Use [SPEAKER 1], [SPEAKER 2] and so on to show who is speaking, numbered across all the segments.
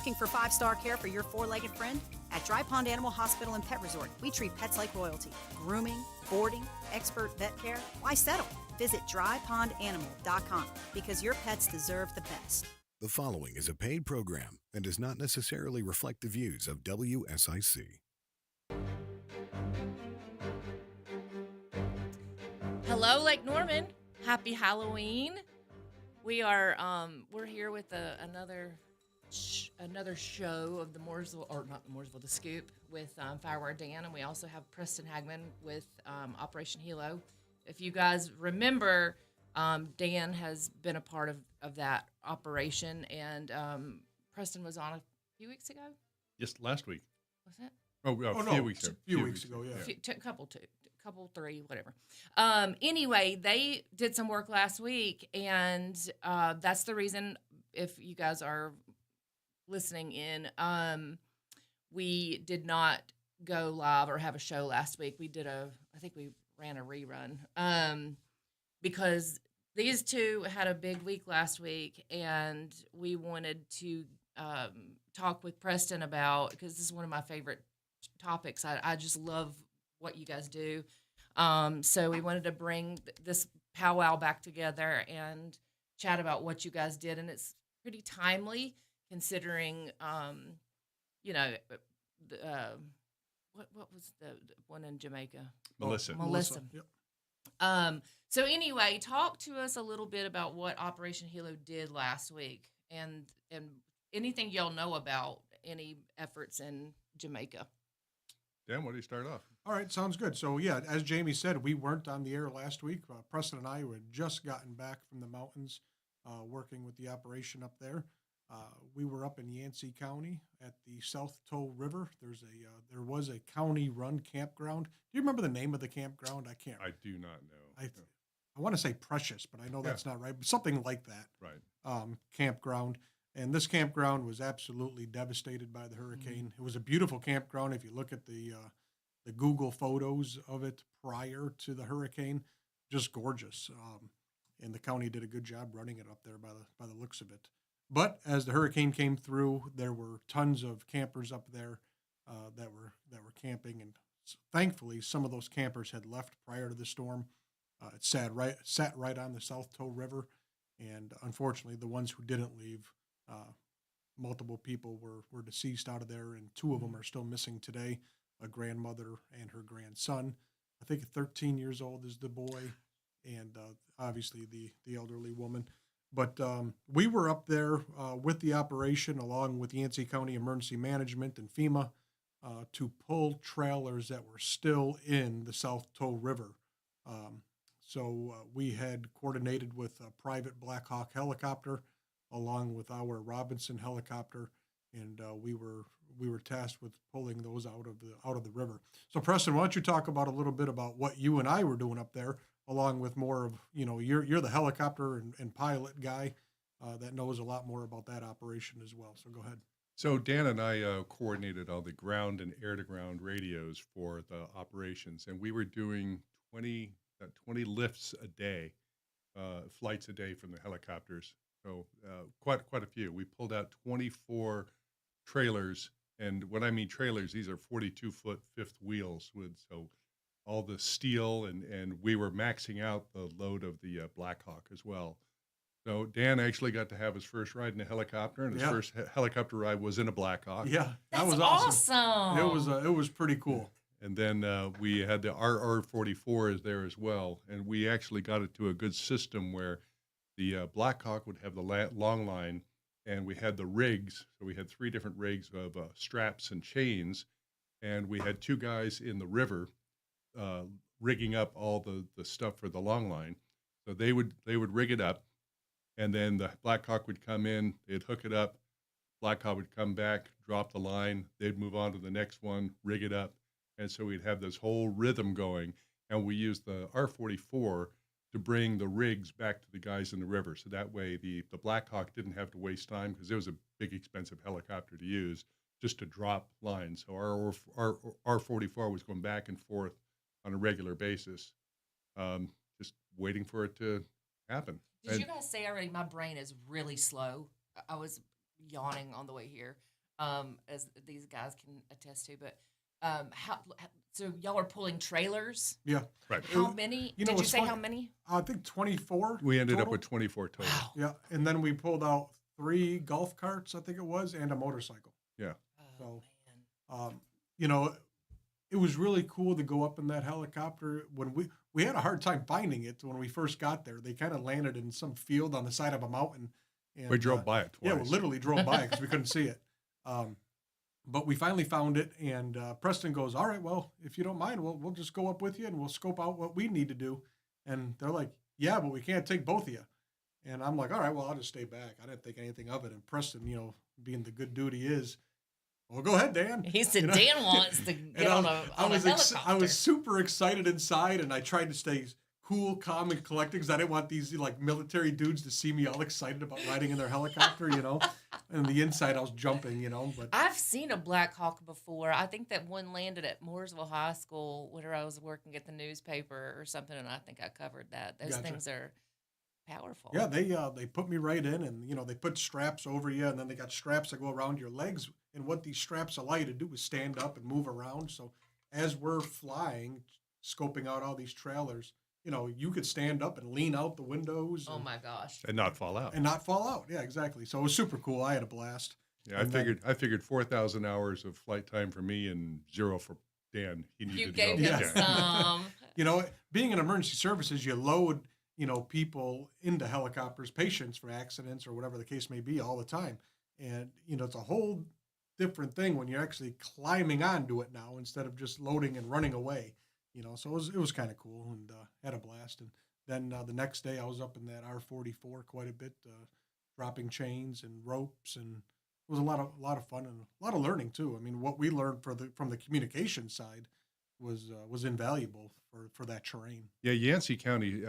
[SPEAKER 1] Looking for 5-star care for your 4-legged friend? At Dry Pond Animal Hospital and Pet Resort, we treat pets like royalty. Grooming, boarding, expert vet care. Why settle? Visit drypondanimal.com because your pets deserve the best.
[SPEAKER 2] The following is a paid program and does not necessarily reflect the views of WSIC.
[SPEAKER 3] Hello, Lake Norman. Happy Halloween. We're here with another show of the Mooresville, the Scoop with Firewire Dan, and we also have Preston Hagman with Operation HELO. If you guys remember, Dan has been a part of that operation, and Preston was on a few weeks ago.
[SPEAKER 4] Just last week.
[SPEAKER 3] Was it?
[SPEAKER 4] A few weeks ago.
[SPEAKER 3] A few weeks ago, yeah. Couple, three, whatever. Anyway, they did some work last week, and that's the reason, if you guys are listening in, we did not go live or have a show last week. I think we ran a rerun because these two had a big week last week, and we wanted to talk with Preston about, because this is one of my favorite topics. I just love what you guys do. So we wanted to bring this powwow back together and chat about what you guys did, and it's pretty timely considering, what was the one in Jamaica?
[SPEAKER 4] Melissa.
[SPEAKER 3] Yep. So anyway, talk to us a little bit about what Operation HELO did last week, and anything y'all know about any efforts in Jamaica.
[SPEAKER 4] Dan, why don't you start off?
[SPEAKER 5] All right, sounds good. So, yeah, as Jamie said, we weren't on the air last week. Preston and I had just gotten back from the mountains working with the operation up there. We were up in Yancey County at the South Toe River. There was a county-run campground. Do you remember the name of the campground? I can't.
[SPEAKER 4] I do not know.
[SPEAKER 5] I want to say Precious, but I know that's not right. But something like that.
[SPEAKER 4] Right.
[SPEAKER 5] Campground. And this campground was absolutely devastated by the hurricane. Mm-hmm. It was a beautiful campground. If you look at the Google photos of it prior to the hurricane, just gorgeous. And the county did a good job running it up there by the looks of it. But as the hurricane came through, there were tons of campers up there that were camping, and thankfully some of those campers had left prior to the storm. It sat right on the South Toe River, and unfortunately, the ones who didn't leave, multiple people were deceased out of there, and two of them are still missing today. A grandmother and her grandson. I think 13 years old is the boy, and obviously the elderly woman. But we were up there with the operation, along with Yancey County Emergency Management and FEMA, to pull trailers that were still in the South Toe River. So we had coordinated with a private Black Hawk helicopter, along with our Robinson helicopter, and we were tasked with pulling those out of the river. So Preston, why don't you talk about a little bit about what you and I were doing up there, along with more of, you're the helicopter and pilot guy that knows a lot more about that operation as well. So go ahead.
[SPEAKER 4] So Dan and I coordinated all the ground and air-to-ground radios for the operations, and we were doing 20 lifts a day, flights a day from the helicopters. So quite a few. We pulled out 24 trailers, and when I mean trailers, these are 42-foot fifth wheels with all the steel, and we were maxing out the load of the Black Hawk as well. So Dan actually got to have his first ride in a helicopter, and his first helicopter ride was in a Black Hawk.
[SPEAKER 5] Yeah,
[SPEAKER 3] that was awesome.
[SPEAKER 5] It was pretty cool.
[SPEAKER 4] And then we had the RR-44 there as well, and we actually got it to a good system where the Black Hawk would have the long line, and we had the rigs. So we had 3 different rigs of straps and chains, and we had 2 guys in the river rigging up all the stuff for the long line. So they would rig it up, and then the Black Hawk would come in, they'd hook it up, Black Hawk would come back, drop the line, they'd move on to the next one, rig it up, and so we'd have this whole rhythm going, and we used the R-44 to bring the rigs back to the guys in the river. So that way the Black Hawk didn't have to waste time, because it was a big, expensive helicopter to use just to drop lines. So our R-44 was going back and forth on a regular basis, just waiting for it to happen.
[SPEAKER 3] Did you guys say already my brain is really slow? I was yawning on the way here. as these guys can attest to. But so y'all are pulling trailers?
[SPEAKER 5] Yeah.
[SPEAKER 4] Right.
[SPEAKER 3] How many?
[SPEAKER 5] You know,
[SPEAKER 3] Did you
[SPEAKER 5] it's
[SPEAKER 3] say
[SPEAKER 5] funny.
[SPEAKER 3] how many?
[SPEAKER 5] I think 24.
[SPEAKER 4] We ended up
[SPEAKER 5] total.
[SPEAKER 4] with 24 total.
[SPEAKER 3] Wow.
[SPEAKER 5] Yeah, and then we pulled out 3 golf carts, I think it was, and a motorcycle.
[SPEAKER 4] Yeah.
[SPEAKER 3] Oh,
[SPEAKER 5] So,
[SPEAKER 3] man.
[SPEAKER 5] You know, it was really cool to go up in that helicopter. When we had a hard time finding it when we first got there. They kind of landed in some field on the side of a mountain. And,
[SPEAKER 4] We drove by it twice.
[SPEAKER 5] Yeah, we literally drove by because we couldn't see it. But we finally found it, and Preston goes, "All right, well, if you don't mind, we'll just go up with you and we'll scope out what we need to do." And they're like, "Yeah, but we can't take both of you." And I'm like, "All right, well, I'll just stay back." I didn't think anything of it. And Preston, you know, being the good dude he is, "Well, go ahead, Dan."
[SPEAKER 3] He said
[SPEAKER 5] You know?
[SPEAKER 3] Dan wants to get on a helicopter.
[SPEAKER 5] I was super excited inside, and I tried to stay cool, calm, and collected because I didn't want these like military dudes to see me all excited about riding in their helicopter, you know. And the inside, I was jumping, you know. But
[SPEAKER 3] I've seen a Black Hawk before. I think that one landed at Mooresville High School whenever I was working at the newspaper or something, and I think I covered that. Those
[SPEAKER 5] Gotcha.
[SPEAKER 3] things are powerful.
[SPEAKER 5] yeah, they put me right in, and you know they put straps over you, and then they got straps that go around your legs. And what these straps allow you to do is stand up and move around. So as we're flying, scoping out all these trailers, you know, you could stand up and lean out the windows.
[SPEAKER 3] Oh my gosh.
[SPEAKER 4] And not fall out.
[SPEAKER 5] And not fall out. Yeah, exactly. So it was super cool. I had a blast.
[SPEAKER 4] Yeah, I
[SPEAKER 5] And then-
[SPEAKER 4] figured 4,000 hours of flight time for me and 0 for Dan. He needed
[SPEAKER 3] You
[SPEAKER 4] to
[SPEAKER 3] gave
[SPEAKER 4] go.
[SPEAKER 3] him
[SPEAKER 5] Yeah.
[SPEAKER 3] some.
[SPEAKER 5] You know, being in emergency services, you load, you know, people into helicopters, patients for accidents or whatever the case may be all the time. And, you know, it's a whole different thing when you're actually climbing onto it now instead of just loading and running away, you know. So it was kind of cool, and had a blast. And then the next day I was up in that R-44 quite a bit, dropping chains and ropes, and it was a lot of fun and a lot of learning too. I mean, what we learned from the communication side was invaluable for that terrain.
[SPEAKER 4] Yeah, Yancey County,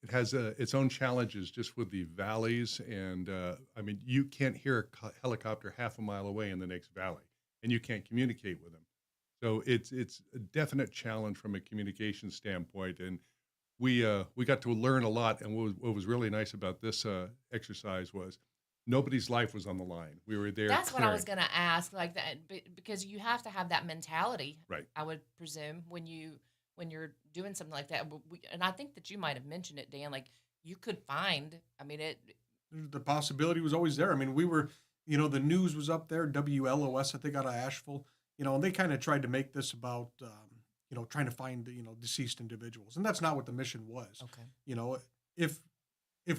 [SPEAKER 4] it has its own challenges just with the valleys. And I mean, you can't hear a helicopter half a mile away in the next valley, and you can't communicate with them. So it's a definite challenge from a communication standpoint. And we got to learn a lot. And what was really nice about this exercise was nobody's life was on the line. We were there.
[SPEAKER 3] That's what I was
[SPEAKER 4] clearing.
[SPEAKER 3] going to ask, like that, because you have to have that mentality,
[SPEAKER 4] Right.
[SPEAKER 3] I would presume, when you're doing something like that. And I think that you might have mentioned it, Dan. Like you could find. I mean,
[SPEAKER 5] The possibility was always there. I mean, we were, you know, the news was up there, WLOS, I think, out of Asheville, you know, and they kind of tried to make this about, you know, trying to find, you know, deceased individuals. And that's not what the mission was.
[SPEAKER 3] okay.
[SPEAKER 5] You know, if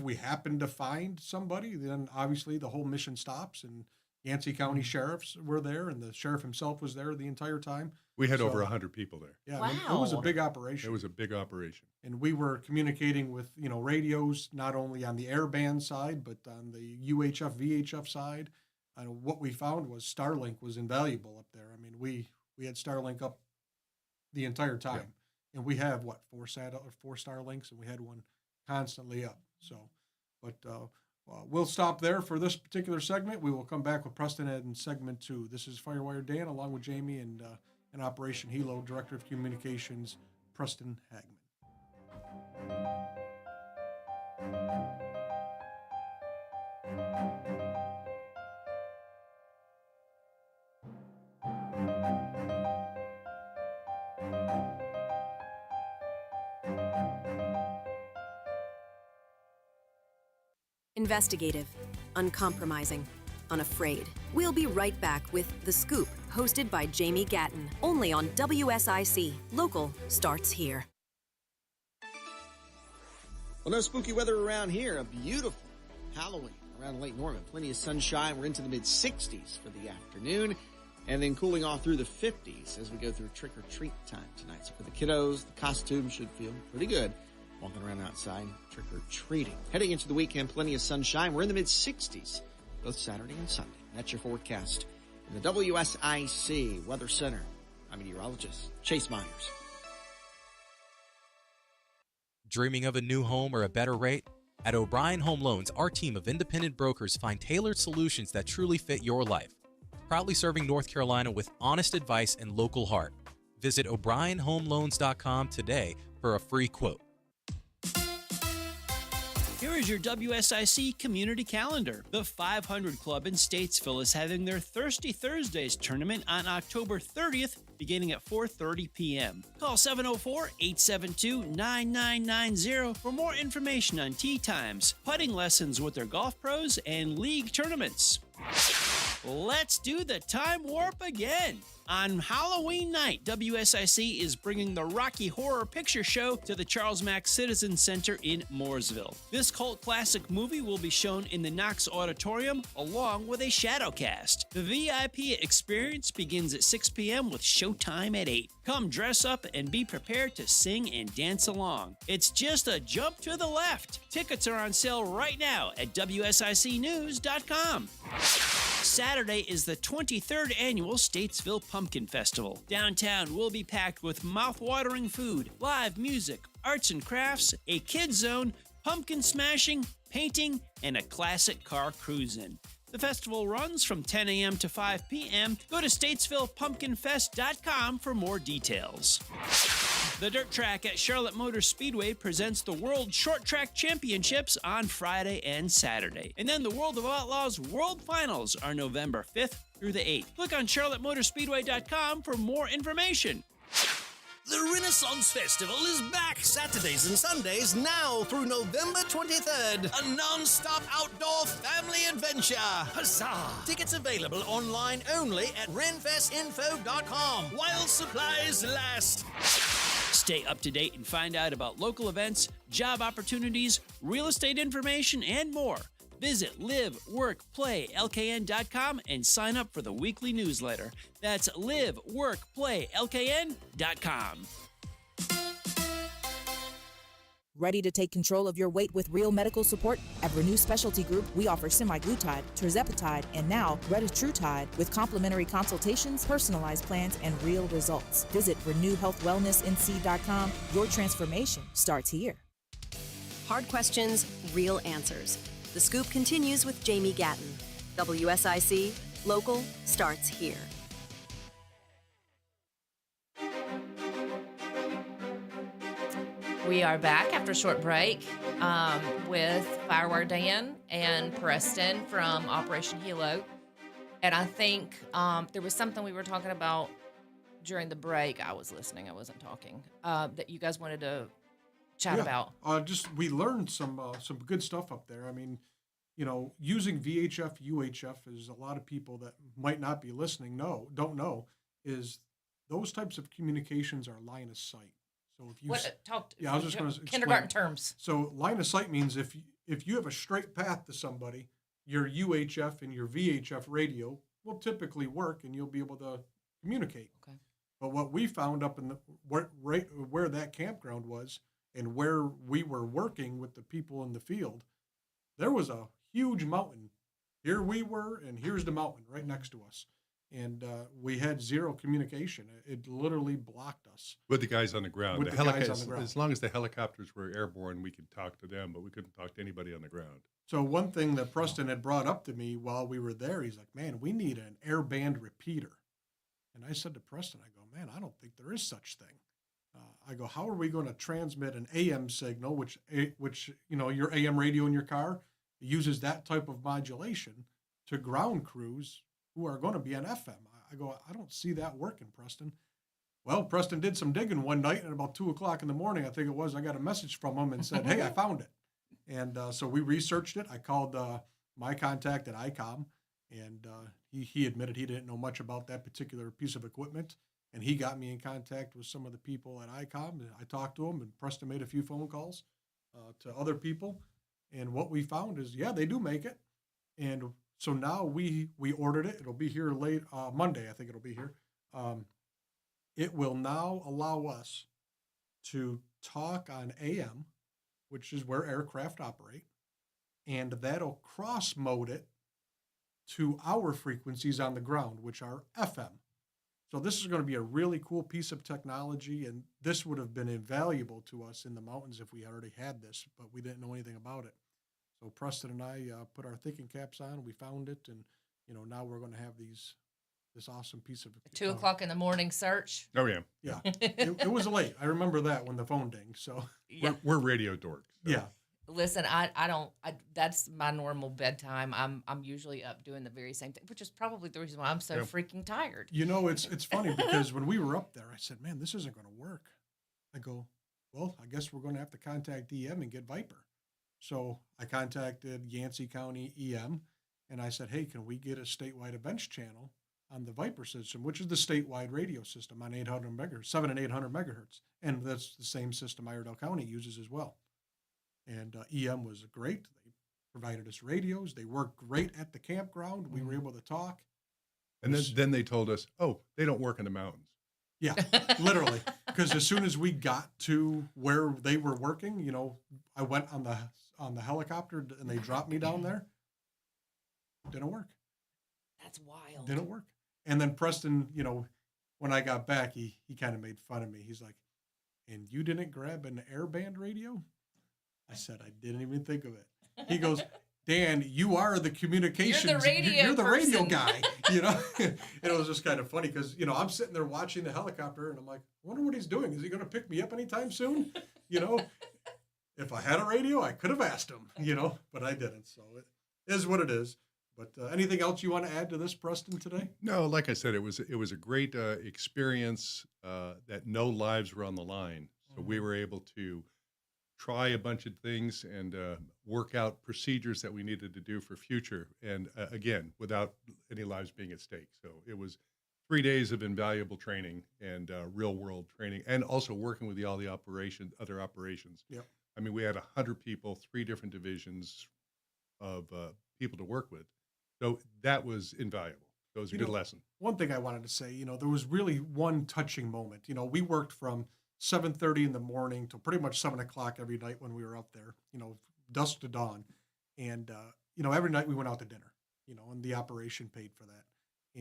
[SPEAKER 5] we happen to find somebody, then obviously the whole mission stops, and Yancey County sheriffs were there, and the sheriff himself was there the entire time.
[SPEAKER 4] We had
[SPEAKER 5] So-
[SPEAKER 4] over 100 people there.
[SPEAKER 5] Yeah, I mean, it was a
[SPEAKER 3] Wow.
[SPEAKER 5] big operation.
[SPEAKER 4] It was a big operation.
[SPEAKER 5] And we were communicating with, you know, radios, not only on the air band side, but on the UHF, VHF side. And what we found was Starlink was invaluable up there. I mean, we had Starlink up the entire time. And we have, what, 4 Starlinks, and we had one constantly up. So, but we'll stop there for this particular segment. We will come back with Preston in segment 2. This is Firewire Dan, along with Jamie and Operation HELO Director of Communications, Preston Hagman.
[SPEAKER 6] Investigative, uncompromising, unafraid. We'll be right back with The Scoop, hosted by Jaime Gatton, only on WSIC. Local starts here.
[SPEAKER 7] Well, no spooky weather around here. A beautiful Halloween around Lake Norman. Plenty of sunshine. We're into the mid-60s for the afternoon, and then cooling off through the 50s as we go through trick-or-treat time tonight. So for the kiddos, the costumes should feel pretty good walking around outside trick-or-treating. Heading into the weekend, plenty of sunshine. We're in the mid-60s both Saturday and Sunday. That's your forecast in the WSIC Weather Center. I'm meteorologist Chase Myers.
[SPEAKER 8] Dreaming of a new home or a better rate? At O'Brien Home Loans, our team of independent brokers find tailored solutions that truly fit your life. Proudly serving North Carolina with honest advice and local heart. Visit O'BrienHomeLoans.com today for a free quote.
[SPEAKER 9] Here is your WSIC community calendar. The 500 Club in Statesville is having their Thirsty Thursdays tournament on October 30th, beginning at 4:30 p.m. Call 704-872-9990 for more information on tee times, putting lessons with their golf pros, and league tournaments. Let's do the time warp again. On Halloween night, WSIC is bringing the Rocky Horror Picture Show to the Charles Mack Citizen Center in Mooresville. This cult classic movie will be shown in the Knox Auditorium along with a shadowcast. The VIP experience begins at 6 p.m. with showtime at 8. Come dress up and be prepared to sing and dance along. It's just a jump to the left. Tickets are on sale right now at WSICnews.com. Saturday is the 23rd annual Statesville Pumpkin Festival. Downtown will be packed with mouth-watering food, live music, arts and crafts, a kids zone, pumpkin smashing, painting, and a classic car cruise-in. The festival runs from 10 a.m. to 5 p.m. Go to StatesvillePumpkinFest.com for more details. The dirt track at Charlotte Motor Speedway presents the World Short Track Championships on Friday and Saturday. And then the World of Outlaws World Finals are November 5th through the 8th. Click on CharlotteMotorspeedway.com for more information.
[SPEAKER 10] The Renaissance Festival is back Saturdays and Sundays now through November 23rd. A non-stop outdoor family adventure. Huzzah! Tickets available online only at renfestinfo.com while supplies last.
[SPEAKER 9] Stay up to date and find out about local events, job opportunities, real estate information, and more. Visit liveworkplaylkn.com and sign up for the weekly newsletter. That's liveworkplaylkn.com.
[SPEAKER 11] Ready to take control of your weight with real medical support? At Renew Specialty Group, we offer semaglutide, tirzepatide, and now retatrutide with complimentary consultations, personalized plans, and real results. Visit RenewHealthWellnessNC.com. Your transformation starts here.
[SPEAKER 6] Hard questions, real answers. The Scoop continues with Jaime Gatton. WSIC, local starts here.
[SPEAKER 3] We are back after a short break with Firewire Dan and Preston from Operation HELO. And I think there was something we were talking about during the break. I was listening. I wasn't talking. That you guys wanted to chat about.
[SPEAKER 5] We learned some good stuff up there. I mean, you know, using VHF, UHF, is a lot of people that might not be listening don't know, is those types of communications are line of sight. So if you I was just going to
[SPEAKER 3] kindergarten terms.
[SPEAKER 5] So line of sight means if you have a straight path to somebody, your UHF and your VHF radio will typically work, and you'll be able to communicate.
[SPEAKER 3] Okay.
[SPEAKER 5] But what we found up in where that campground was, and where we were working with the people in the field, there was a huge mountain. Here we were, and here's the mountain right next to us. And we had zero communication. It literally blocked us.
[SPEAKER 4] With the guys on the ground.
[SPEAKER 5] With the guys on the ground.
[SPEAKER 4] As long as the helicopters were airborne, we could talk to them, but we couldn't talk to anybody on the ground.
[SPEAKER 5] So one thing that Preston had brought up to me while we were there, he's like, man, we need an airband repeater. And I said to Preston, I go, man, I don't think there is such thing. I go, how are we going to transmit an AM signal, which you know, your AM radio in your car uses that type of modulation to ground crews who are going to be on FM. I go, I don't see that working, Preston. Well, Preston did some digging one night, and about 2 o'clock in the morning, I think it was, I got a message from him and said, hey, I found it. And so we researched it. I called my contact at ICOM, and he admitted he didn't know much about that particular piece of equipment. And he got me in contact with some of the people at ICOM, and I talked to him, and Preston made a few phone calls to other people. And what we found is, yeah, they do make it. And so now we ordered it. It'll be here late Monday. I think it'll be here. It will now allow us to talk on AM, which is where aircraft operate, and that'll cross mode it to our frequencies on the ground, which are FM. So this is going to be a really cool piece of technology, and this would have been invaluable to us in the mountains if we already had this, but we didn't know anything about it. So Preston and I put our thinking caps on. We found it, and now we're going to have this awesome piece of
[SPEAKER 3] 2 o'clock in the morning search.
[SPEAKER 4] Oh yeah,
[SPEAKER 5] yeah. It was late. I remember that when the phone dinged. So
[SPEAKER 4] we're radio dorks. So.
[SPEAKER 5] Yeah,
[SPEAKER 3] Listen, that's my normal bedtime. I'm usually up doing the very same thing, which is probably the reason why I'm so freaking tired.
[SPEAKER 5] You know, it's funny because when we were up there, I said, man, this isn't going to work. I go, well, I guess we're going to have to contact EM and get Viper. So I contacted Yancey County EM, and I said, hey, can we get a statewide events channel on the Viper system, which is the statewide radio system on 800 megahertz, 7 and 800 megahertz. And that's the same system Iredell County uses as well. And EM was great. They provided us radios. They worked great at the campground. We were able to talk.
[SPEAKER 4] And then they told us, oh, they don't work in the mountains.
[SPEAKER 5] Yeah, literally. Because as soon as we got to where they were working, you know, I went on the helicopter and they dropped me down there. Didn't work.
[SPEAKER 3] That's wild.
[SPEAKER 5] Didn't work. And then Preston, you know, when I got back, he kind of made fun of me. He's like, and you didn't grab an airband radio? I said, I didn't even think of it. He goes, Dan, you are the communications.
[SPEAKER 3] You're the radio
[SPEAKER 5] guy, you know? And it was just kind of funny because, you know, I'm sitting there watching the helicopter and I'm like, I wonder what he's doing. Is he going to pick me up anytime soon? You know, if I had a radio, I could have asked him, you know, but I didn't. So it is what it is. But anything else you want to add to this, Preston, today?
[SPEAKER 4] No, like I said, it was a great experience that no lives were on the line. So we were able to try a bunch of things and work out procedures that we needed to do for future. And again, without any lives being at stake. So it was 3 days of invaluable training and real world training, and also working with all the other operations.
[SPEAKER 5] Yep.
[SPEAKER 4] I mean, we had 100 people, 3 different divisions of people to work with. So that was invaluable. So it was a good lesson.
[SPEAKER 5] One thing I wanted to say, you know, there was really one touching moment. You know, we worked from 7:30 in the morning till pretty much 7 o'clock every night when we were up there, you know, dusk to dawn. And, you know, every night we went out to dinner, you know, and the operation paid for that.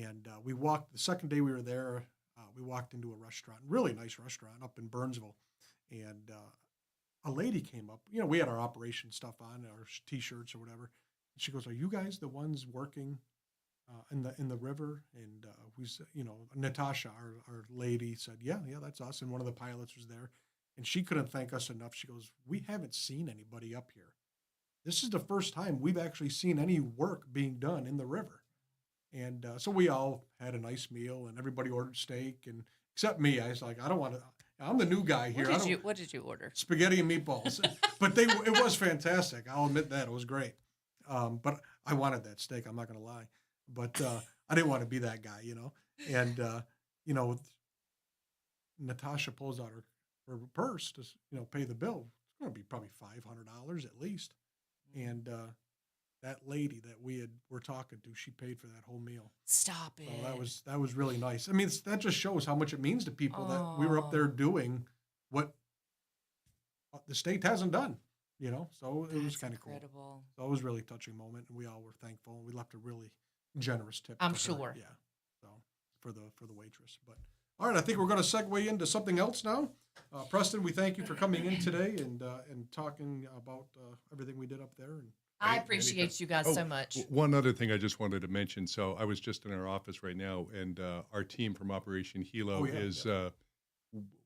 [SPEAKER 5] And we walked, the second day we were there, we walked into a restaurant, really nice restaurant up in Burnsville. And a lady came up, you know, we had our operation stuff on, our T-shirts or whatever. And she goes, are you guys the ones working in the river? And we said, you know, Natasha, our lady, said, yeah, that's us. And one of the pilots was there. And she couldn't thank us enough. She goes, we haven't seen anybody up here. This is the first time we've actually seen any work being done in the river. And so we all had a nice meal, and everybody ordered steak, and except me. I was like, I don't want to. I'm the new guy here.
[SPEAKER 3] What did you order?
[SPEAKER 5] Spaghetti and meatballs. But it was fantastic. I'll admit that. It was great. But I wanted that steak. I'm not going to lie. But I didn't want to be that guy, you know. And, you know, Natasha pulls out her purse to, you know, pay the bill. It's going to be probably $500 at least. And that lady that were talking to, she paid for that whole meal.
[SPEAKER 3] Stop it.
[SPEAKER 5] So that was really nice. I mean, that just shows how much it means to people that we were up there doing what the state hasn't done, you know. So it was kind of cool. So it was a really touching moment, and we all were thankful. And we left a really generous tip.
[SPEAKER 3] I'm sure.
[SPEAKER 5] Yeah. So for the waitress. But all right, I think we're going to segue into something else now. Preston, we thank you for coming in today and talking about everything we did up there. And
[SPEAKER 3] I appreciate you guys so much.
[SPEAKER 4] One other thing I just wanted to mention. So I was just in our office right now, and our team from Operation HELO is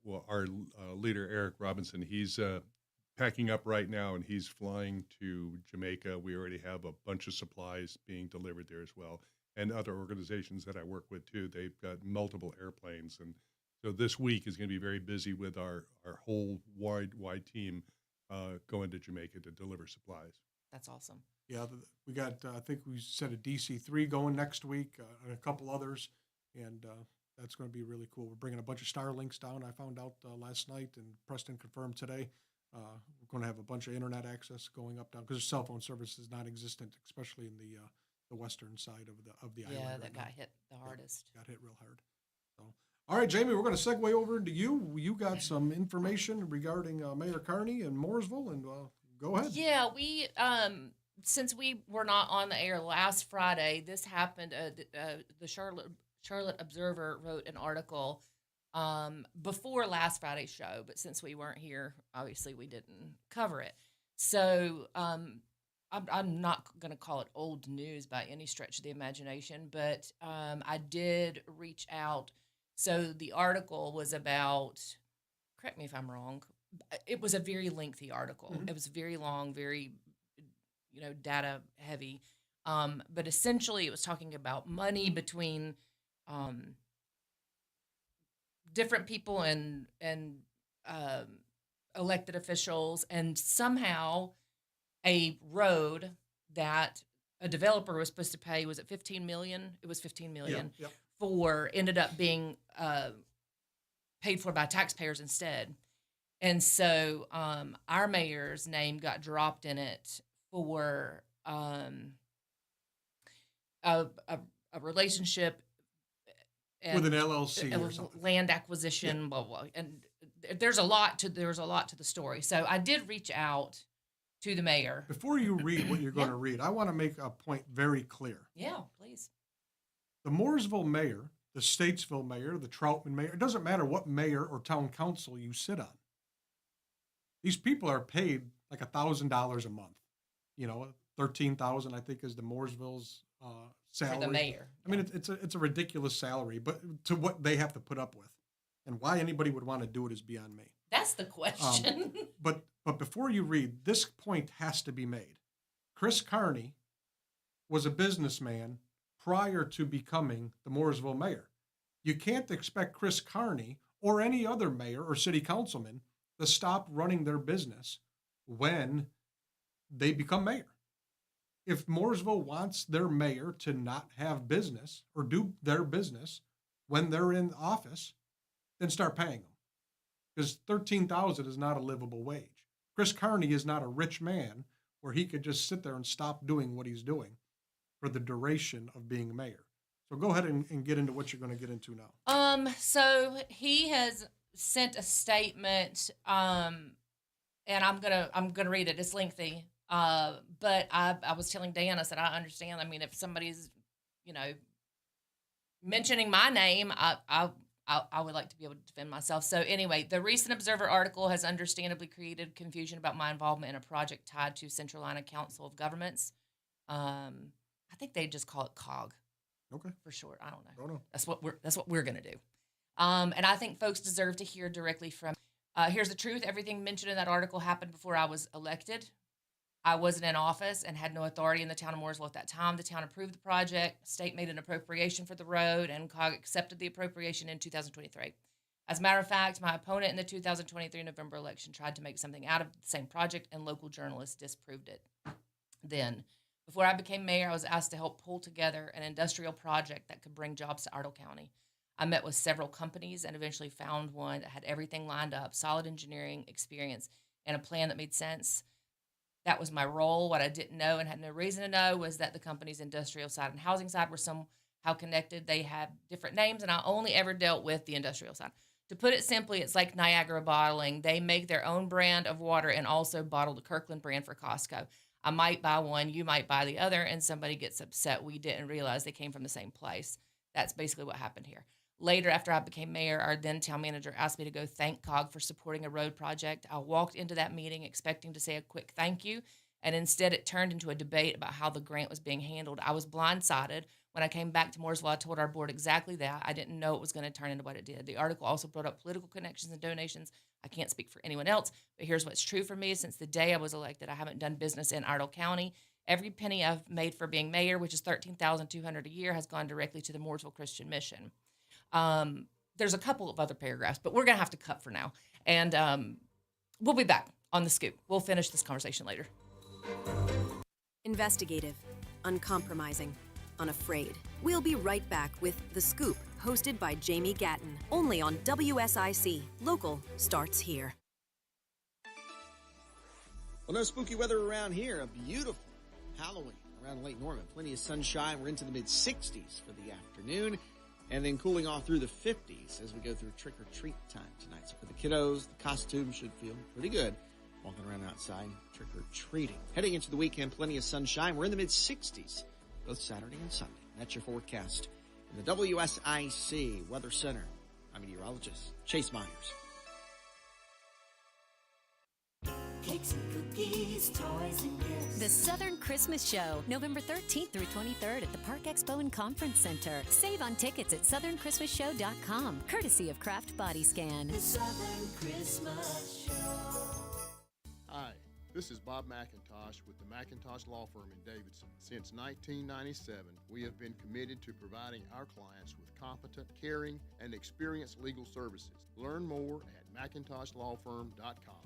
[SPEAKER 4] well, our leader, Eric Robinson. He's packing up right now, and he's flying to Jamaica. We already have a bunch of supplies being delivered there as well, and other organizations that I work with too. They've got multiple airplanes, and so this week is going to be very busy with our whole wide team going to Jamaica to deliver supplies.
[SPEAKER 3] That's awesome.
[SPEAKER 5] Yeah, we got, I think we said a DC-3 going next week, and a couple others, and that's going to be really cool. We're bringing a bunch of Starlinks down. I found out last night, and Preston confirmed today. We're going to have a bunch of internet access going up down because cell phone service is non-existent, especially in the western side of the island.
[SPEAKER 3] Yeah,
[SPEAKER 5] right
[SPEAKER 3] that
[SPEAKER 5] now.
[SPEAKER 3] got hit the hardest.
[SPEAKER 5] Got hit real hard. So, all right, Jamie, we're going to segue over into you. You got some information regarding Mayor Carney and Mooresville, and go ahead.
[SPEAKER 3] Yeah, we since we were not on the air last Friday, this happened. The Charlotte Observer wrote an article before last Friday's show, but since we weren't here, obviously we didn't cover it. So I'm not going to call it old news by any stretch of the imagination, but I did reach out. So the article was about, correct me if I'm wrong, it was a very lengthy article. It was very long, very, data heavy. But essentially it was talking about money between different people and elected officials, and somehow a road that a developer was supposed to pay, was it 15 million? It was 15 million ended up being paid for by taxpayers instead. And so our mayor's name got dropped in it for a relationship
[SPEAKER 5] with an LLC or something.
[SPEAKER 3] Land acquisition, blah, blah. And there's a lot to the story. So I did reach out to the mayor.
[SPEAKER 5] Before you read what you're going to read, I want to make a point very clear.
[SPEAKER 3] Yeah, please.
[SPEAKER 5] The Mooresville mayor, the Statesville mayor, the Troutman mayor, it doesn't matter what mayor or town council you sit on. These people are paid like $1,000 a month. $13,000 I think is the Mooresville's salary.
[SPEAKER 3] For the mayor.
[SPEAKER 5] I mean, it's a ridiculous salary, but to what they have to put up with, and why anybody would want to do it is beyond me.
[SPEAKER 3] That's the question.
[SPEAKER 5] But before you read, this point has to be made. Chris Carney was a businessman prior to becoming the Mooresville mayor. You can't expect Chris Carney or any other mayor or city councilman to stop running their business when they become mayor. If Mooresville wants their mayor to not have business or do their business when they're in office, then start paying them. Because $13,000 is not a livable wage. Chris Carney is not a rich man where he could just sit there and stop doing what he's doing for the duration of being mayor. So go ahead and get into what you're going to get into now.
[SPEAKER 3] So he has sent a statement, and I'm gonna read it. It's lengthy. But I was telling Dan, I said, I understand. I mean, if somebody's, mentioning my name, I would like to be able to defend myself. So anyway, the recent Observer article has understandably created confusion about my involvement in a project tied to Central Iowa Council of Governments. I think they just call it COG.
[SPEAKER 5] Okay.
[SPEAKER 3] For short. I don't know.
[SPEAKER 5] Don't know.
[SPEAKER 3] That's what we're gonna do. And I think folks deserve to hear directly from. Here's the truth. Everything mentioned in that article happened before I was elected. I wasn't in office and had no authority in the town of Mooresville at that time. The town approved the project. State made an appropriation for the road, and COG accepted the appropriation in 2023. As a matter of fact, my opponent in the 2023 November election tried to make something out of the same project, and local journalists disproved it. Then, before I became mayor, I was asked to help pull together an industrial project that could bring jobs to Ardell County. I met with several companies and eventually found one that had everything lined up, solid engineering experience, and a plan that made sense. That was my role. What I didn't know and had no reason to know was that the company's industrial side and housing side were somehow connected. They had different names, and I only ever dealt with the industrial side. To put it simply, it's like Niagara Bottling. They make their own brand of water and also bottle the Kirkland brand for Costco. I might buy one, you might buy the other, and somebody gets upset. We didn't realize they came from the same place. That's basically what happened here. Later, after I became mayor, our then town manager asked me to go thank COG for supporting a road project. I walked into that meeting expecting to say a quick thank you, and instead it turned into a debate about how the grant was being handled. I was blindsided. When I came back to Mooresville, I told our board exactly that. I didn't know it was going to turn into what it did. The article also brought up political connections and donations. I can't speak for anyone else, but here's what's true for me. Since the day I was elected, I haven't done business in Ardell County. Every penny I've made for being mayor, which is $13,200 a year, has gone directly to the Mooresville Christian Mission. There's a couple of other paragraphs, but we're going to have to cut for now. And we'll be back on The Scoop. We'll finish this conversation later.
[SPEAKER 6] Investigative, uncompromising, unafraid. We'll be right back with The Scoop, hosted by Jaime Gatton, only on WSIC. Local starts here.
[SPEAKER 7] Well, no spooky weather around here. A beautiful Halloween around Lake Norman. Plenty of sunshine. We're into the mid-60s for the afternoon. And then cooling off through the 50s as we go through trick-or-treat time tonight. So for the kiddos, the costumes should feel pretty good walking around outside trick-or-treating. Heading into the weekend, plenty of sunshine. We're in the mid-60s, both Saturday and Sunday. That's your forecast in the WSIC Weather Center. I'm meteorologist Chase Myers.
[SPEAKER 12] Cakes and cookies, toys and gifts.
[SPEAKER 13] The Southern Christmas Show, November 13th through 23rd at the Park Expo and Conference Center. Save on tickets at southernchristmasshow.com, courtesy of Kraft Body Scan.
[SPEAKER 12] The Southern Christmas Show.
[SPEAKER 14] Hi, this is Bob McIntosh with the McIntosh Law Firm in Davidson. Since 1997, we have been committed to providing our clients with competent, caring, and experienced legal services. Learn more at McIntoshLawFirm.com.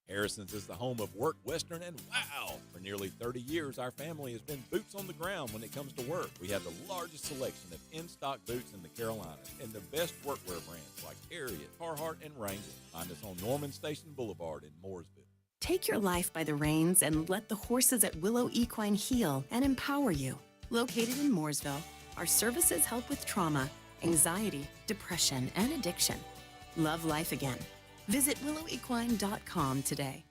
[SPEAKER 15] Harrison's is the home of Work Western, and wow! For nearly 30 years, our family has been boots on the ground when it comes to work. We have the largest selection of in-stock boots in the Carolinas and the best workwear brands like Harriet, Carhartt, and Wrangler. Find us on Norman Station Boulevard in Mooresville.
[SPEAKER 16] Take your life by the reins and let the horses at Willow Equine heal and empower you. Located in Mooresville, our services help with trauma, anxiety, depression, and addiction. Love life again. Visit willowequine.com today.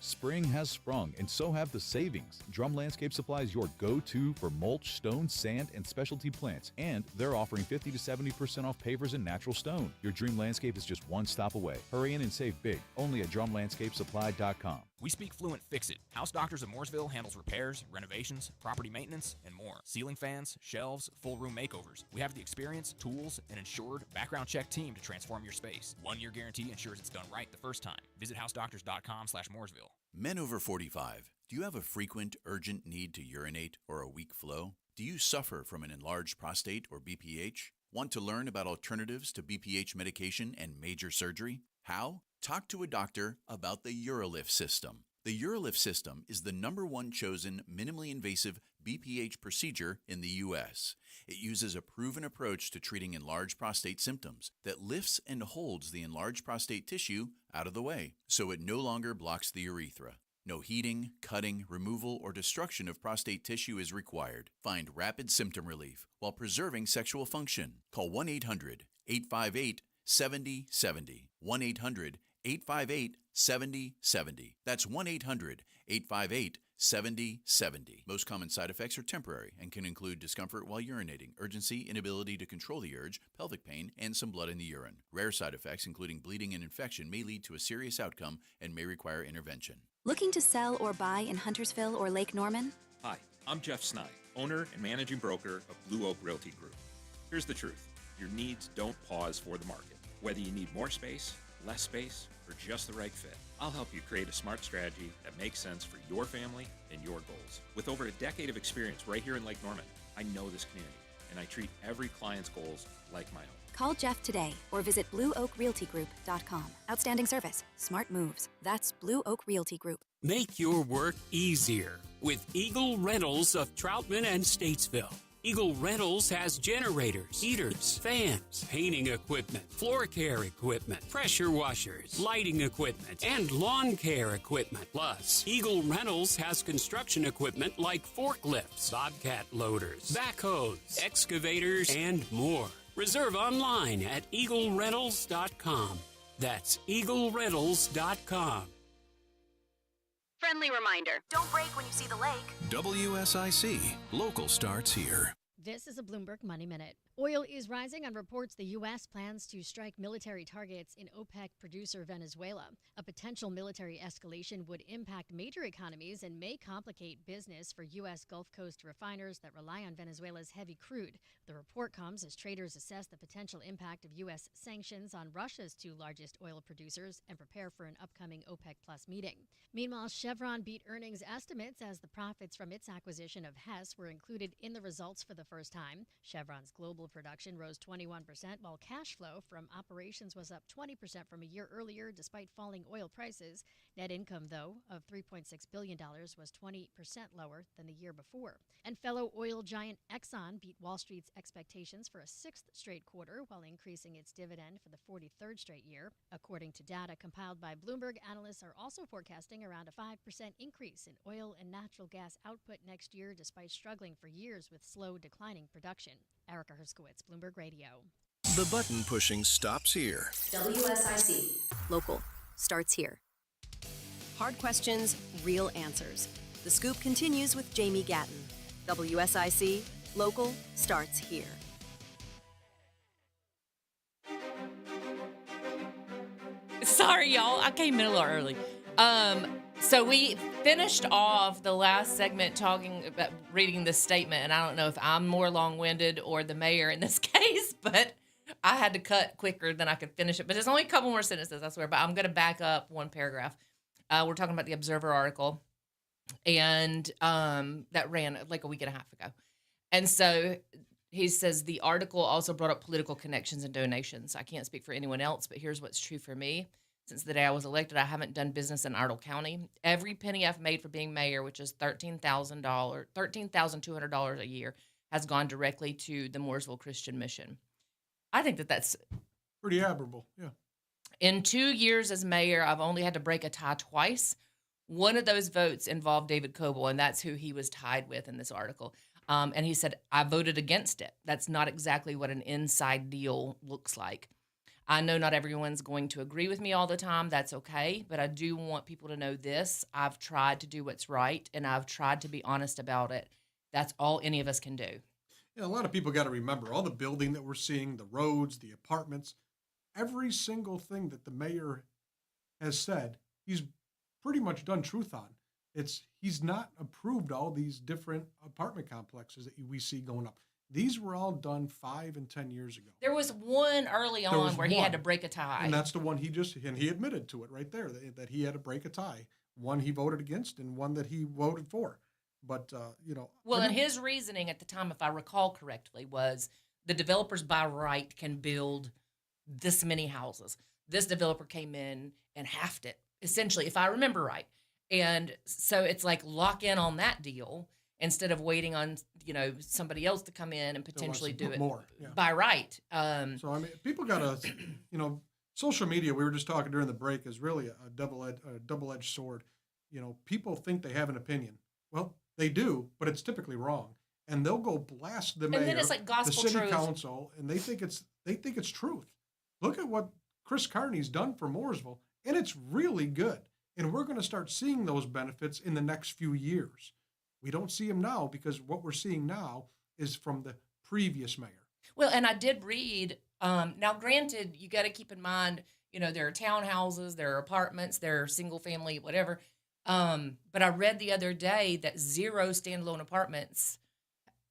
[SPEAKER 17] Spring has sprung, and so have the savings. Drum Landscape Supply is your go-to for mulch, stone, sand, and specialty plants, and they're offering 50 to 70% off pavers and natural stone. Your dream landscape is just one stop away. Hurry in and save big, only at drumlandscapesupply.com.
[SPEAKER 18] We speak fluent Fix-It. House Doctors of Mooresville handles repairs, renovations, property maintenance, and more. Ceiling fans, shelves, full room makeovers. We have the experience, tools, and insured background check team to transform your space. 1-year guarantee ensures it's done right the first time. Visit housedoctors.com/Mooresville.
[SPEAKER 19] Men over 45, do you have a frequent, urgent need to urinate or a weak flow? Do you suffer from an enlarged prostate or BPH? Want to learn about alternatives to BPH medication and major surgery? How? Talk to a doctor about the UroLift system. The UroLift system is the #1 chosen minimally invasive BPH procedure in the U.S. It uses a proven approach to treating enlarged prostate symptoms that lifts and holds the enlarged prostate tissue out of the way, so it no longer blocks the urethra. No heating, cutting, removal, or destruction of prostate tissue is required. Find rapid symptom relief while preserving sexual function. Call 1-800-858-7070. 1-800-858-7070. That's 1-800-858-7070. Most common side effects are temporary and can include discomfort while urinating, urgency, inability to control the urge, pelvic pain, and some blood in the urine. Rare side effects, including bleeding and infection, may lead to a serious outcome and may require intervention.
[SPEAKER 20] Looking to sell or buy in Huntersville or Lake Norman?
[SPEAKER 21] Hi, I'm Jeff Snide, owner and managing broker of Blue Oak Realty Group. Here's the truth. Your needs don't pause for the market. Whether you need more space, less space, or just the right fit, I'll help you create a smart strategy that makes sense for your family and your goals. With over a decade of experience right here in Lake Norman, I know this community, and I treat every client's goals like my own.
[SPEAKER 20] Call Jeff today or visit BlueOakRealtyGroup.com. Outstanding service, smart moves. That's Blue Oak Realty Group.
[SPEAKER 22] Make your work easier with Eagle Rentals of Troutman and Statesville. Eagle Rentals has generators, heaters, fans, painting equipment, floor care equipment, pressure washers, lighting equipment, and lawn care equipment. Plus, Eagle Rentals has construction equipment like forklifts, bobcat loaders, backhoes, excavators, and more. Reserve online at EagleRentals.com. That's EagleRentals.com.
[SPEAKER 6] Friendly reminder, don't brake when you see the lake.
[SPEAKER 2] WSIC. Local starts here.
[SPEAKER 23] This is a Bloomberg Money Minute. Oil is rising on reports the U.S. plans to strike military targets in OPEC producer Venezuela. A potential military escalation would impact major economies and may complicate business for U.S. Gulf Coast refiners that rely on Venezuela's heavy crude. The report comes as traders assess the potential impact of U.S. sanctions on Russia's two largest oil producers and prepare for an upcoming OPEC Plus meeting. Meanwhile, Chevron beat earnings estimates as the profits from its acquisition of Hess were included in the results for the first time. Chevron's global production rose 21%, while cash flow from operations was up 20% from a year earlier, despite falling oil prices. Net income, though, of $3.6 billion was 20% lower than the year before. And fellow oil giant Exxon beat Wall Street's expectations for a sixth straight quarter, while increasing its dividend for the 43rd straight year. According to data compiled by Bloomberg, analysts are also forecasting around a 5% increase in oil and natural gas output next year, despite struggling for years with slow declining production. Erica Herskowitz, Bloomberg Radio.
[SPEAKER 2] The button pushing stops here.
[SPEAKER 6] WSIC. Local starts here. Hard questions, real answers. The Scoop continues with Jaime Gatton. WSIC. Local starts here.
[SPEAKER 3] Sorry, y'all. I came in a little early. So we finished off the last segment talking about reading this statement, and I don't know if I'm more long-winded or the mayor in this case, but I had to cut quicker than I could finish it. But there's only a couple more sentences, I swear. But I'm going to back up one paragraph. We're talking about the Observer article, and that ran like a week and a half ago. And so he says the article also brought up political connections and donations. I can't speak for anyone else, but here's what's true for me. Since the day I was elected, I haven't done business in Idle County. Every penny I've made for being mayor, which is $13,200 a year, has gone directly to the Mooresville Christian Mission. I think that that's
[SPEAKER 5] pretty admirable. Yeah.
[SPEAKER 3] In 2 years as mayor, I've only had to break a tie twice. One of those votes involved David Coble, and that's who he was tied with in this article. And he said, I voted against it. That's not exactly what an inside deal looks like. I know not everyone's going to agree with me all the time. That's okay. But I do want people to know this. I've tried to do what's right, and I've tried to be honest about it. That's all any of us can do.
[SPEAKER 5] Yeah, a lot of people got to remember all the building that we're seeing, the roads, the apartments, every single thing that the mayor has said, he's pretty much done truth on. He's not approved all these different apartment complexes that we see going up. These were all done 5 and 10 years ago.
[SPEAKER 3] There was one early on where he had to break a tie.
[SPEAKER 5] And that's the one and he admitted to it right there, that he had to break a tie. One he voted against and one that he voted for. But,
[SPEAKER 3] Well, and his reasoning at the time, if I recall correctly, was the developers by right can build this many houses. This developer came in and halved it, essentially, if I remember right. And so it's like lock in on that deal instead of waiting on, somebody else to come in and potentially do it
[SPEAKER 5] more
[SPEAKER 3] by right.
[SPEAKER 5] So, I mean, people got to, social media, we were just talking during the break, is really a double-edged sword. People think they have an opinion. Well, they do, but it's typically wrong. And they'll go blast the mayor,
[SPEAKER 3] then it's like gospel
[SPEAKER 5] the city
[SPEAKER 3] truth.
[SPEAKER 5] council, and they think it's truth. Look at what Chris Carney's done for Mooresville, and it's really good. And we're going to start seeing those benefits in the next few years. We don't see them now because what we're seeing now is from the previous mayor.
[SPEAKER 3] Well, and I did read, now granted, you got to keep in mind, there are townhouses, there are apartments, there are single family, whatever. But I read the other day that 0 standalone apartments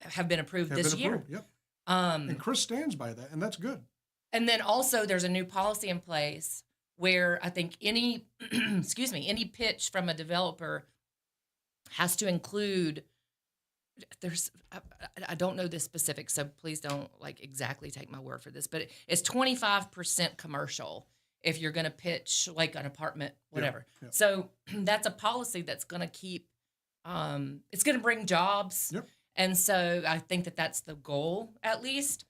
[SPEAKER 3] have been approved this year.
[SPEAKER 5] Yep. And Chris stands by that, and that's good.
[SPEAKER 3] And then also there's a new policy in place where I think any pitch from a developer has to include, I don't know the specifics, so please don't exactly take my word for this, but it's 25% commercial if you're going to pitch like an apartment, whatever.
[SPEAKER 5] Yeah.
[SPEAKER 3] So that's a policy that's going to keep, it's going to bring jobs.
[SPEAKER 5] Yep.
[SPEAKER 3] And so I think that that's the goal at least.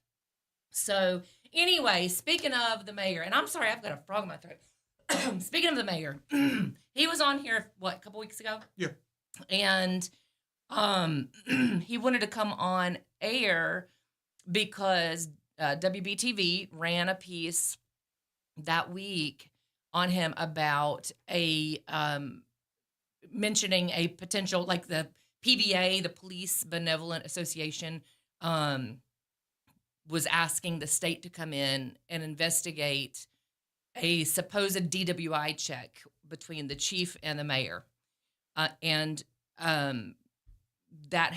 [SPEAKER 3] So anyway, speaking of the mayor, and I'm sorry, I've got a frog in my throat. Speaking of the mayor, he was on here, a couple weeks ago?
[SPEAKER 5] Yeah.
[SPEAKER 3] And he wanted to come on air because WBTV ran a piece that week on him about mentioning a potential, like the PBA, the Police Benevolent Association, was asking the state to come in and investigate a supposed DWI check between the chief and the mayor. And that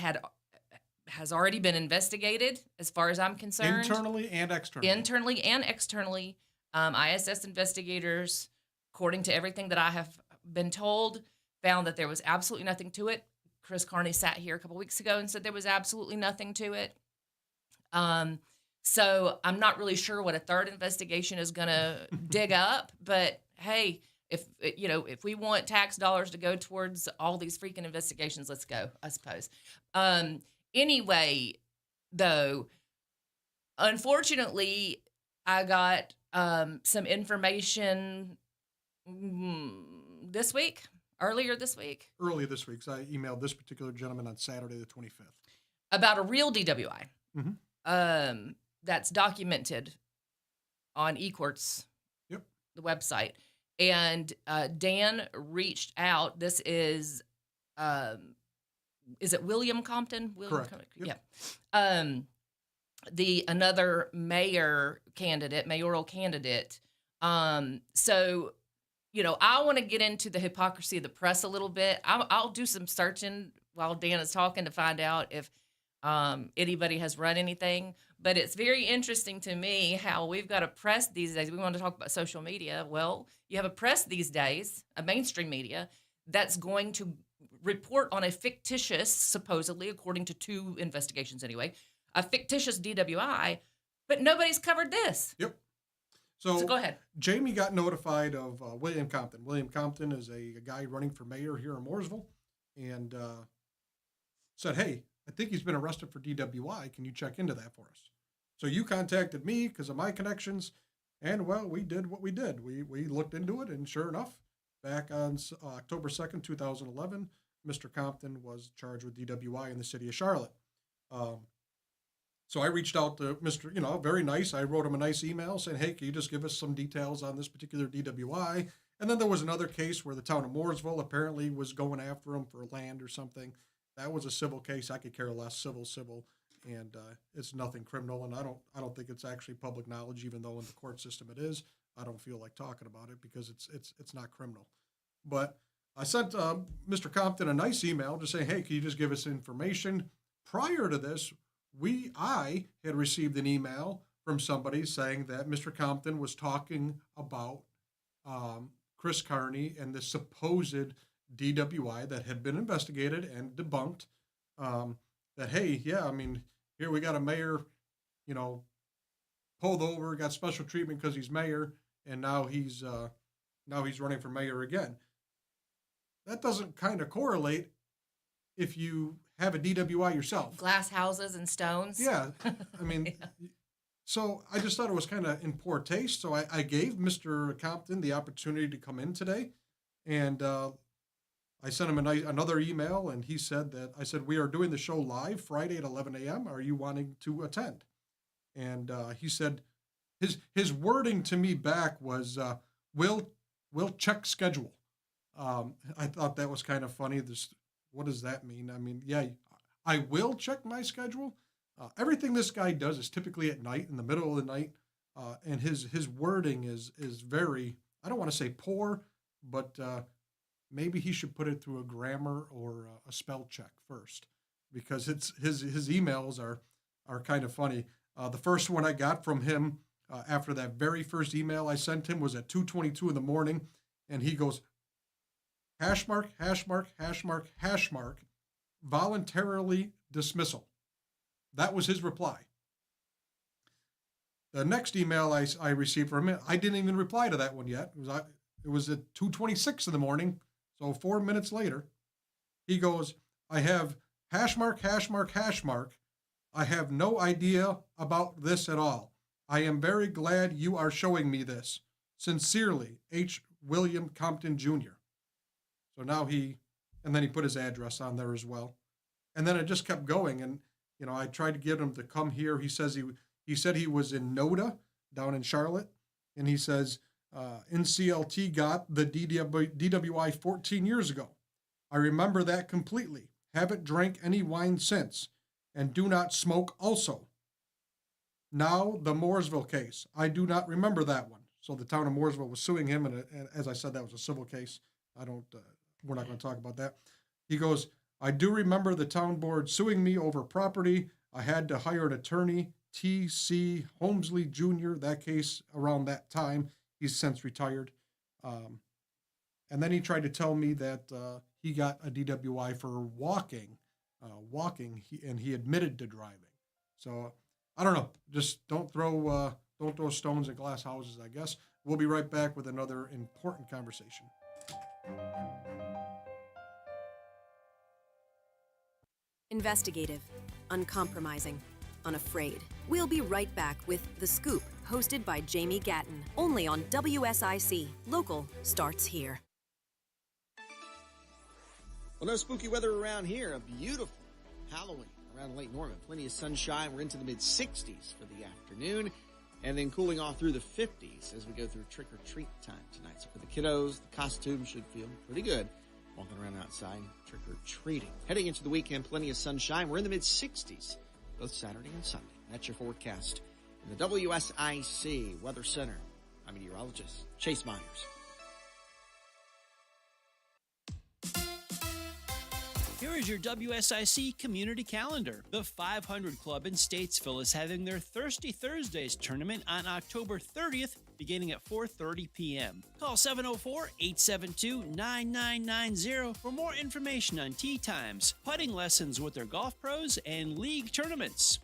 [SPEAKER 3] has already been investigated as far as I'm concerned.
[SPEAKER 5] Internally and externally.
[SPEAKER 3] Internally and externally. ISS investigators, according to everything that I have been told, found that there was absolutely nothing to it. Chris Carney sat here a couple weeks ago and said there was absolutely nothing to it. So I'm not really sure what a third investigation is going to dig up, but hey, if we want tax dollars to go towards all these freaking investigations, let's go, I suppose. Anyway, though, unfortunately, I got some information earlier this week.
[SPEAKER 5] Earlier this week, so I emailed this particular gentleman on Saturday the 25th.
[SPEAKER 3] About a real DWI.
[SPEAKER 5] Mm-hmm.
[SPEAKER 3] That's documented on eCourts, the website. And Dan reached out. This is it William Compton?
[SPEAKER 5] Correct.
[SPEAKER 3] Yep. Yeah. Another mayoral candidate. So I want to get into the hypocrisy of the press a little bit. I'll do some searching while Dan is talking to find out if anybody has run anything. But it's very interesting to me how we've got a press these days. We want to talk about social media. Well, you have a press these days, a mainstream media, that's going to report on a fictitious, supposedly, according to 2 investigations anyway, a fictitious DWI, but nobody's covered this.
[SPEAKER 5] Yep.
[SPEAKER 3] So go ahead.
[SPEAKER 5] Jamie got notified of William Compton. William Compton is a guy running for mayor here in Mooresville, and said, hey, I think he's been arrested for DWI. Can you check into that for us? So you contacted me because of my connections, and, well, we did what we did. We looked into it, and sure enough, back on October 2nd, 2011, Mr. Compton was charged with DWI in the city of Charlotte. So I reached out to Mr., very nice. I wrote him a nice email saying, hey, can you just give us some details on this particular DWI? And then there was another case where the town of Mooresville apparently was going after him for land or something. That was a civil case. I could care less, civil. And it's nothing criminal, and I don't think it's actually public knowledge, even though in the court system it is. I don't feel like talking about it because it's not criminal. But I sent Mr. Compton a nice email to say, hey, can you just give us information? Prior to this, I had received an email from somebody saying that Mr. Compton was talking about Chris Carney and the supposed DWI that had been investigated and debunked. That, hey, yeah, I mean, here we got a mayor, pulled over, got special treatment because he's mayor, and now he's running for mayor again. That doesn't kind of correlate if you have a DWI yourself.
[SPEAKER 3] Glass houses and stones.
[SPEAKER 5] Yeah, I mean, yeah. So I just thought it was kind of in poor taste. So I gave Mr. Compton the opportunity to come in today, and I sent him another email, and he said I said, we are doing the show live Friday at 11 a.m. Are you wanting to attend? And he said, his wording to me back was, we'll check schedule. I thought that was kind of funny. What does that mean? I mean, yeah, I will check my schedule. Everything this guy does is typically at night, in the middle of the night. And his wording is very, I don't want to say poor, but maybe he should put it through a grammar or a spell check first, because his emails are kind of funny. The first one I got from him after that very first email I sent him was at 2:22 in the morning, and he goes, #, #, voluntarily dismissal. That was his reply. The next email I received from him, I didn't even reply to that one yet. It was at 2:26 in the morning, so 4 minutes later. He goes, I have #, I have no idea about this at all. I am very glad you are showing me this. Sincerely, H. William Compton Jr. So now and then he put his address on there as well. And then it just kept going. And, I tried to get him to come here. He says he said he was in NODA down in Charlotte. And he says, NCLT got the DWI 14 years ago. I remember that completely. Haven't drank any wine since. And do not smoke also. Now the Mooresville case. I do not remember that one. So the town of Mooresville was suing him. And as I said, that was a civil case. We're not going to talk about that. He goes, I do remember the town board suing me over property. I had to hire an attorney, T.C. Holmesley Jr., that case around that time. He's since retired. And then he tried to tell me that he got a DWI for walking, and he admitted to driving. So I don't know. Just don't throw stones at glass houses, I guess. We'll be right back with another important conversation.
[SPEAKER 6] Investigative, uncompromising, unafraid. We'll be right back with The Scoop, hosted by Jaime Gatton, only on WSIC. Local starts here.
[SPEAKER 7] Well, no spooky weather around here. A beautiful Halloween around Lake Norman. Plenty of sunshine. We're into the mid-60s for the afternoon, and then cooling off through the 50s as we go through trick-or-treat time tonight. So for the kiddos, the costumes should feel pretty good walking around outside trick-or-treating. Heading into the weekend, plenty of sunshine. We're in the mid-60s, both Saturday and Sunday. That's your forecast in the WSIC Weather Center. I'm meteorologist Chase Myers.
[SPEAKER 9] Here is your WSIC community calendar. The 500 Club in Statesville is having their Thirsty Thursdays tournament on October 30th, beginning at 4:30 p.m. Call 704-872-9990 for more information on tee times, putting lessons with their golf pros, and league tournaments.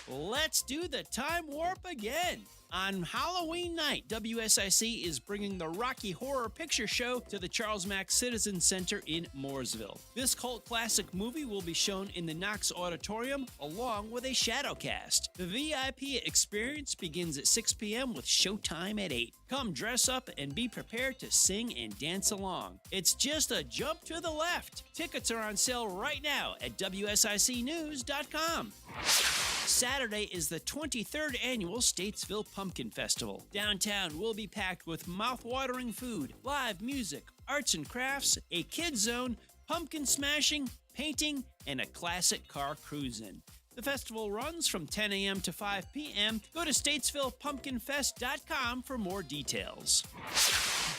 [SPEAKER 9] Let's do the time warp again. On Halloween night, WSIC is bringing the Rocky Horror Picture Show to the Charles Mack Citizen Center in Mooresville. This cult classic movie will be shown in the Knox Auditorium along with a shadowcast. The VIP experience begins at 6 p.m. with showtime at 8. Come dress up and be prepared to sing and dance along. It's just a jump to the left. Tickets are on sale right now at WSICnews.com. Saturday is the 23rd annual Statesville Pumpkin Festival. Downtown will be packed with mouth-watering food, live music, arts and crafts, a kids zone, pumpkin smashing, painting, and a classic car cruise-in. The festival runs from 10 a.m. to 5 p.m. Go to statesvillepumpkinfest.com for more details.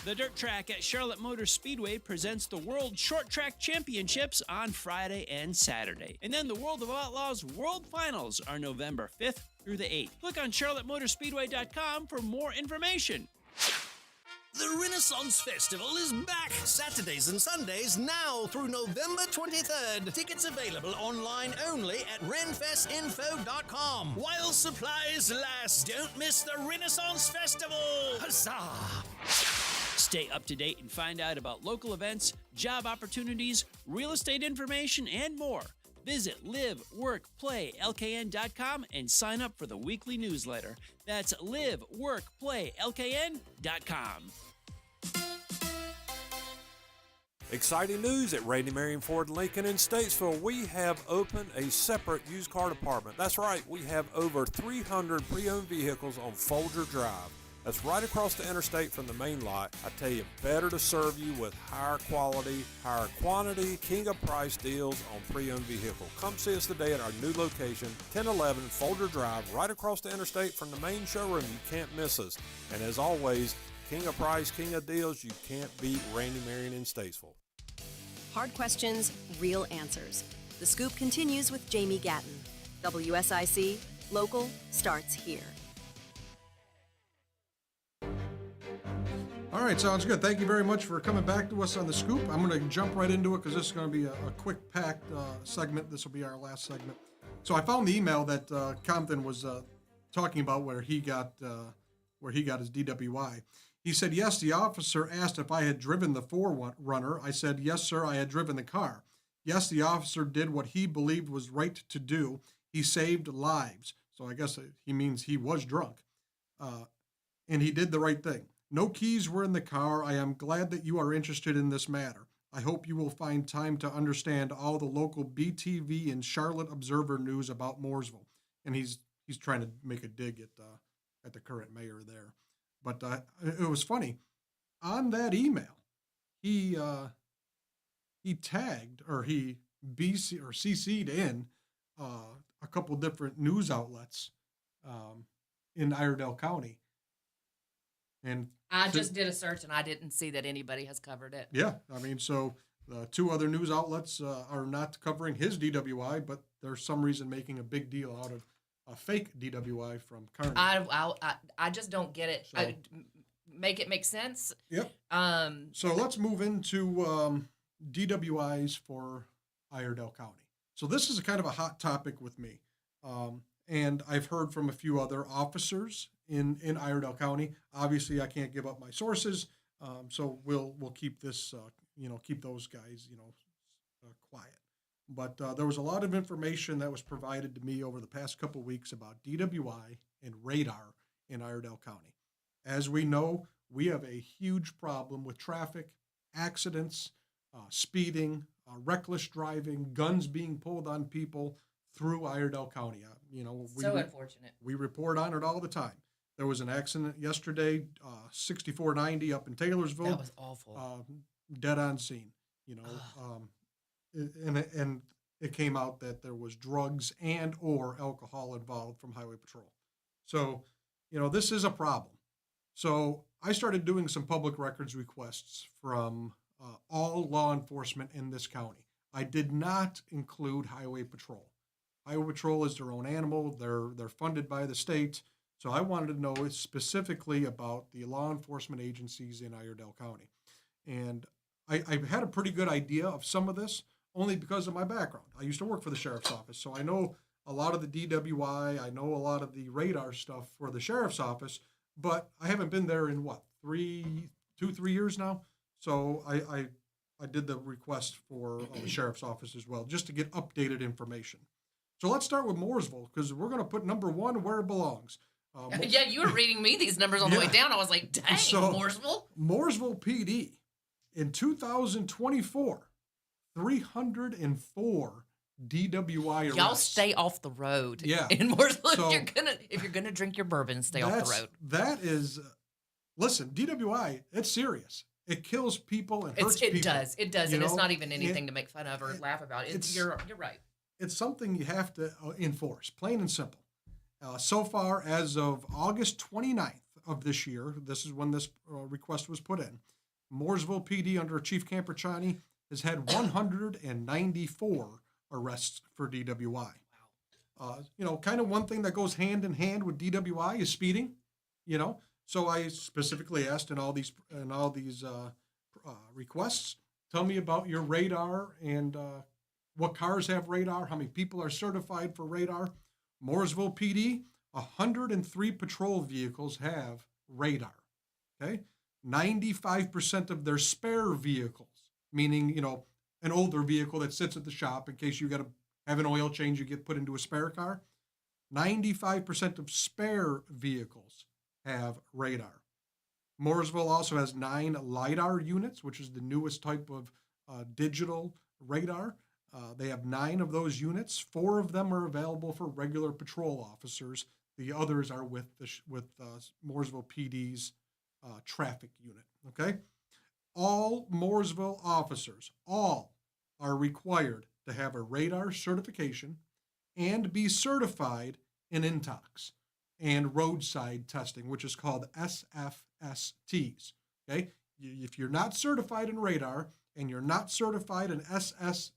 [SPEAKER 9] The Dirt Track at Charlotte Motor Speedway presents the World Short Track Championships on Friday and Saturday. And then the World of Outlaws World Finals are November 5th through the 8th. Click on charlottemotorspeedway.com for more information.
[SPEAKER 1] The Renaissance Festival is back! Saturdays and Sundays now through November 23rd. Tickets available online only at renfestinfo.com. While supplies last, don't miss the Renaissance Festival! Huzzah!
[SPEAKER 9] Stay up to date and find out about local events, job opportunities, real estate information, and more. Visit liveworkplaylkn.com and sign up for the weekly newsletter. That's liveworkplaylkn.com.
[SPEAKER 8] Exciting news at Randy Marion Ford Lincoln in Statesville. We have opened a separate used car department. That's right, we have over 300 pre-owned vehicles on Folger Drive. That's right across the interstate from the main lot. I tell you, better to serve you with higher quality, higher quantity, king of price deals on pre-owned vehicle. Come see us today at our new location, 1011 Folger Drive, right across the interstate from the main showroom. You can't miss us. And as always, king of price, king of deals. You can't beat Randy Marion in Statesville.
[SPEAKER 6] Hard questions, real answers. The Scoop continues with Jaime Gatton. WSIC, local starts here.
[SPEAKER 5] All right, sounds good. Thank you very much for coming back to us on The Scoop. I'm going to jump right into it because this is going to be a quick packed segment. This will be our last segment. So I found the email that Compton was talking about where he got his DWI. He said, yes, the officer asked if I had driven the Forerunner. I said, yes, sir, I had driven the car. Yes, the officer did what he believed was right to do. He saved lives. So I guess he means he was drunk. And he did the right thing. No keys were in the car. I am glad that you are interested in this matter. I hope you will find time to understand all the local BTV and Charlotte Observer news about Mooresville. And he's trying to make a dig at the current mayor there. But it was funny. On that email, he tagged or he CC'd in a couple different news outlets in Iredell County. And
[SPEAKER 3] I just did a search and I didn't see that anybody has covered it.
[SPEAKER 5] Yeah, I mean, so two other news outlets are not covering his DWI, but there's some reason making a big deal out of a fake DWI from Kearney.
[SPEAKER 3] I just don't get it.
[SPEAKER 5] So,
[SPEAKER 3] make it make sense.
[SPEAKER 5] Yep. So let's move into DWIs for Iredell County. So this is a kind of a hot topic with me. And I've heard from a few other officers in Iredell County. Obviously, I can't give up my sources, so we'll keep this, keep those guys, quiet. But there was a lot of information that was provided to me over the past couple weeks about DWI and radar in Iredell County. As we know, we have a huge problem with traffic, accidents, speeding, reckless driving, guns being pulled on people through Iredell County.
[SPEAKER 3] Unfortunate.
[SPEAKER 5] We report on it all the time. There was an accident yesterday, 6490 up in Taylorsville.
[SPEAKER 3] That was awful.
[SPEAKER 5] Dead on scene, and it came out that there was drugs and or alcohol involved from Highway Patrol. So, this is a problem. So I started doing some public records requests from all law enforcement in this county. I did not include Highway Patrol. Highway Patrol is their own animal. They're funded by the state. So I wanted to know specifically about the law enforcement agencies in Iredell County. And I had a pretty good idea of some of this only because of my background. I used to work for the sheriff's office, so I know a lot of the DWI, I know a lot of the radar stuff for the sheriff's office, but I haven't been there in 3 years now. So I did the request for the sheriff's office as well, just to get updated information. So let's start with Mooresville, because we're going to put number one where it belongs.
[SPEAKER 3] Yeah, you were reading me these numbers on the way down. I was like, dang,
[SPEAKER 5] So,
[SPEAKER 3] Mooresville.
[SPEAKER 5] Mooresville PD in 2024, 304 DWI arrests.
[SPEAKER 3] Y'all stay off the road.
[SPEAKER 5] Yeah.
[SPEAKER 3] In Mooresville,
[SPEAKER 5] So,
[SPEAKER 3] if you're gonna drink your bourbon, stay off the road.
[SPEAKER 5] That is, listen, DWI, it's serious. It kills people and hurts people.
[SPEAKER 3] It does, and
[SPEAKER 5] you
[SPEAKER 3] it's
[SPEAKER 5] know?
[SPEAKER 3] not even anything to make fun of or laugh about. You're right.
[SPEAKER 5] It's something you have to enforce, plain and simple. So far, as of August 29th of this year, this is when this request was put in, Mooresville PD under Chief Camper Chani has had 194 arrests for DWI. Wow. Kind of one thing that goes hand in hand with DWI is speeding, So I specifically asked in all these requests, tell me about your radar and what cars have radar, how many people are certified for radar. Mooresville PD, 103 patrol vehicles have radar, okay? 95% of their spare vehicles, meaning, an older vehicle that sits at the shop in case you got to have an oil change, you get put into a spare car. 95% of spare vehicles have radar. Mooresville also has 9 LiDAR units, which is the newest type of digital radar. They have 9 of those units. 4 of them are available for regular patrol officers. The others are with Mooresville PD's traffic unit. Okay, all Mooresville officers, all are required to have a radar certification and be certified in intox and roadside testing, which is called SFSTs. Okay, if you're not certified in radar and you're not certified in SFSTs,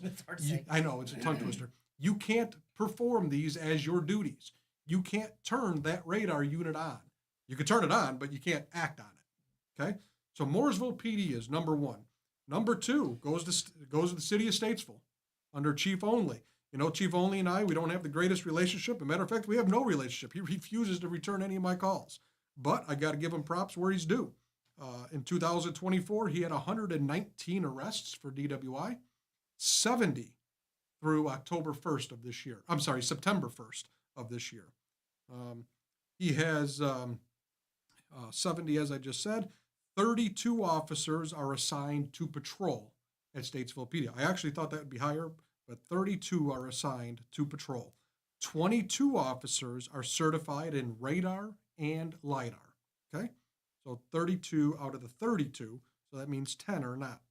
[SPEAKER 3] It's hard to say.
[SPEAKER 5] I know, it's a tongue twister. You can't perform these as your duties. You can't turn that radar unit on. You can turn it on, but you can't act on it. Okay? So Mooresville PD is number one. Number two goes to the city of Statesville under Chief Only. Chief Only and I, we don't have the greatest relationship. As a matter of fact, we have no relationship. He refuses to return any of my calls. But I got to give him props where he's due. In 2024, he had 119 arrests for DWI, 70 through September 1st of this year. He has 70, as I just said. 32 officers are assigned to patrol at Statesville PD. I actually thought that would be higher, but 32 are assigned to patrol. 22 officers are certified in radar and LiDAR. Okay? So 32 out of the 32, so that means 10 are not.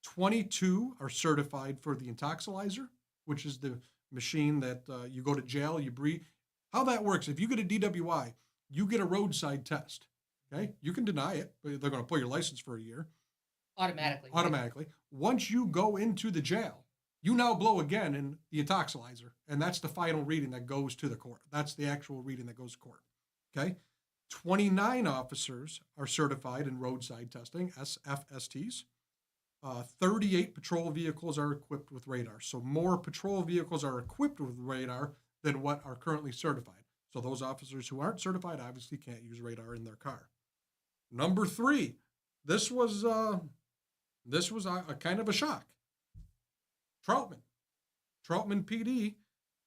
[SPEAKER 5] 22 are certified for the intoxilizer, which is the machine that you go to jail, you breathe. How that works, if you get a DWI, you get a roadside test. Okay? You can deny it, but they're going to pull your license for a year.
[SPEAKER 3] Automatically.
[SPEAKER 5] Once you go into the jail, you now blow again in the intoxilizer, and that's the final reading that goes to the court. That's the actual reading that goes to court. Okay? 29 officers are certified in roadside testing, SFSTs. 38 patrol vehicles are equipped with radar. So more patrol vehicles are equipped with radar than what are currently certified. So those officers who aren't certified obviously can't use radar in their car. Number 3, this was a kind of a shock. Troutman PD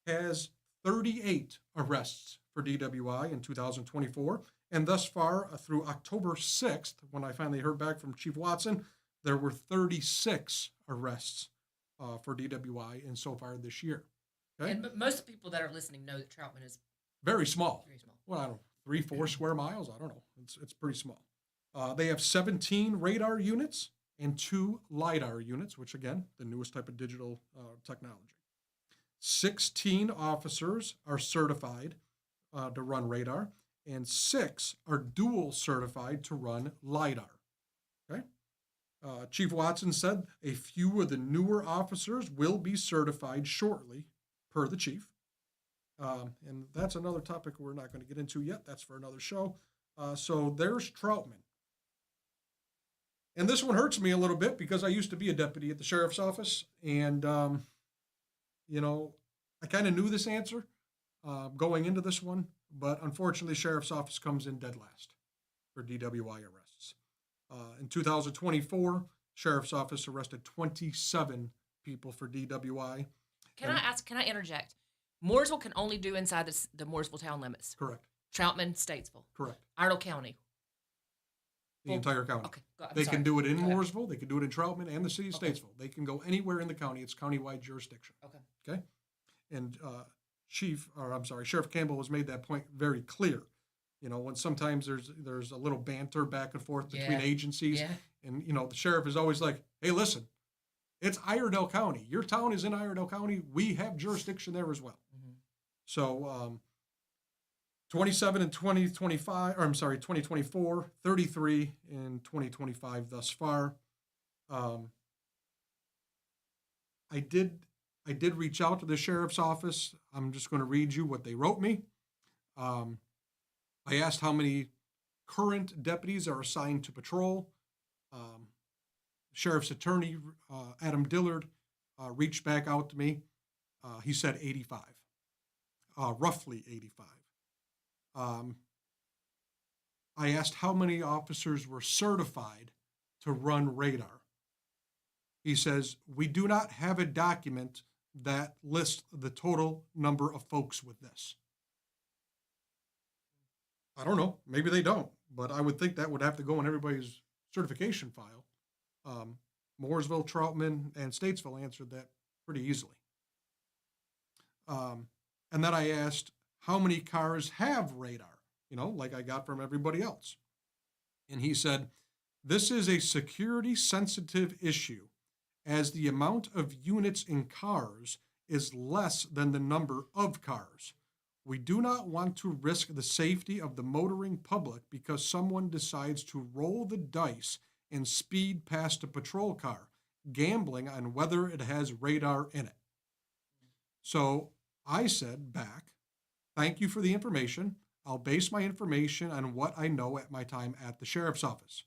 [SPEAKER 5] has 38 arrests for DWI in 2024, and thus far through October 6th, when I finally heard back from Chief Watson, there were 36 arrests for DWI in so far this year. Okay?
[SPEAKER 3] And most people that are listening know that Troutman is
[SPEAKER 5] very small. Well, I don't know, 3-4 square miles. I don't know. It's pretty small. They have 17 radar units and 2 LiDAR units, which again, the newest type of digital technology. 16 officers are certified to run radar, and 6 are dual certified to run LiDAR. Okay? Chief Watson said a few of the newer officers will be certified shortly, per the chief. And that's another topic we're not going to get into yet. That's for another show. So there's Troutman. And this one hurts me a little bit because I used to be a deputy at the sheriff's office. And, you know, I kind of knew this answer going into this one. But unfortunately, sheriff's office comes in dead last for DWI arrests. In 2024, sheriff's office arrested 27 people for DWI.
[SPEAKER 3] Can I interject? Mooresville can only do inside the Mooresville town limits.
[SPEAKER 5] Correct.
[SPEAKER 3] Troutman, Statesville.
[SPEAKER 5] Correct.
[SPEAKER 3] Iredell County.
[SPEAKER 5] The entire county.
[SPEAKER 3] Okay,
[SPEAKER 5] They can do it in Mooresville, they can do it in Troutman and the city of Statesville. They can go anywhere in the county. It's countywide jurisdiction. Okay. And Sheriff Campbell has made that point very clear. You know, when sometimes there's a little banter back and forth between agencies, and you know the sheriff is always like, "Hey, listen, it's Iredell County. Your town is in Iredell County. We have jurisdiction there as well." So, 27 in 2025, or I'm sorry, 2024, 33 in 2025 thus far. I did reach out to the sheriff's office. I'm just going to read you what they wrote me. I asked how many current deputies are assigned to patrol. Sheriff's attorney, Adam Dillard, reached back out to me. He said 85, roughly 85. I asked how many officers were certified to run radar. He says, we do not have a document that lists the total number of folks with this. I don't know. Maybe they don't, but I would think that would have to go in everybody's certification file. Mooresville, Troutman, and Statesville answered that pretty easily. And then I asked how many cars have radar, you know, like I got from everybody else. And he said, this is a security sensitive issue as the amount of units in cars is less than the number of cars. We do not want to risk the safety of the motoring public because someone decides to roll the dice and speed past a patrol car, gambling on whether it has radar in it. So I said back, thank you for the information. I'll base my information on what I know at my time at the sheriff's office.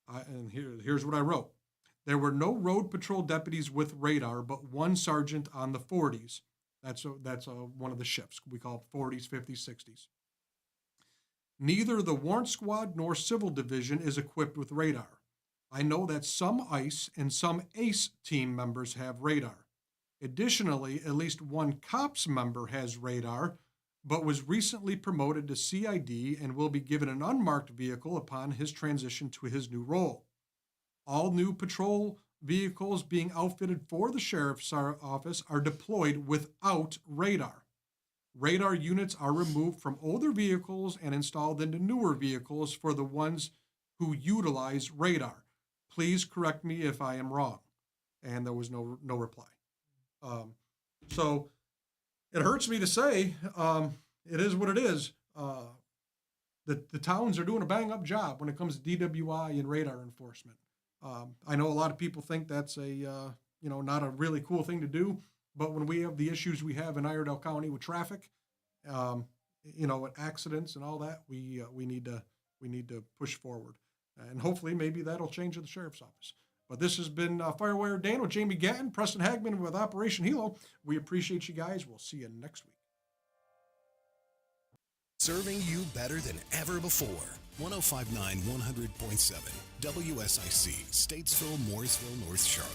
[SPEAKER 5] And here's what I wrote. There were no road patrol deputies with radar, but one sergeant on the 40s. That's one of the shifts. We call it 40s, 50s, 60s. Neither the warrant squad nor civil division is equipped with radar. I know that some ICE and some ACE team members have radar. Additionally, at least one COPS member has radar, but was recently promoted to CID and will be given an unmarked vehicle upon his transition to his new role. All new patrol vehicles being outfitted for the sheriff's office are deployed without radar. Radar units are removed from older vehicles and installed into newer vehicles for the ones who utilize radar. Please correct me if I am wrong. And there was no reply. So it hurts me to say, it is what it is. The towns are doing a bang up job when it comes to DWI and radar enforcement. I know a lot of people think that's not a really cool thing to do, but when we have the issues we have in Iredell County with traffic, with accidents and all that, we need to push forward, and hopefully maybe that'll change at the sheriff's office. But this has been Firewire Dan with Jaime Gatton, Preston Hagman with Operation HELO. We appreciate you guys. We'll see you next week.
[SPEAKER 2] Serving you better than ever before. 105.9, 100.7, WSIC, Statesville, Mooresville, North Charlotte.